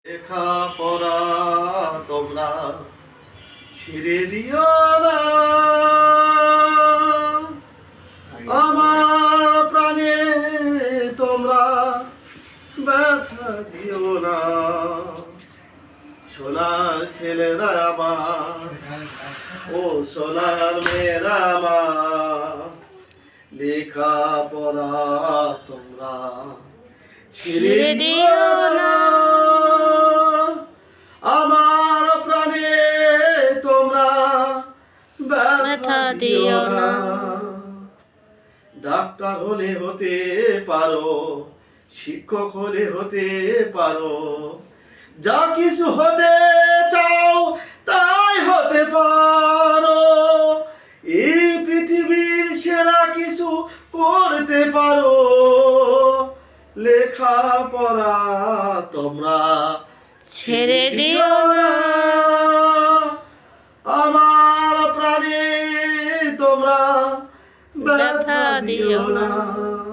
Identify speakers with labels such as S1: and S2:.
S1: লেখা পড়া তোমরা ছেড়ে দিও না, আমার প্রাণে তোমরা ব্যথা দিও না। সোনার ছেলেরা আমার, ও সোনার মেয়েরা আমার, লেখা পড়া তোমরা ছেড়ে দিও না, আমার প্রাণে তোমরা ব্যথা দিও না। ডাক্তার হলে হতে পারো, শিক্ষক হলে হতে পারো, যা কিছু হতে চাও তাই হতে পারো। এই পৃথিবীর সেরা কিছু করতে পারো। লেখা পড়া তোমরা
S2: ছেড়ে দিও না,
S1: আমার প্রাণে তোমরা ব্যথা
S2: ব্যথা
S1: দিও
S2: দিও
S1: না।
S2: না।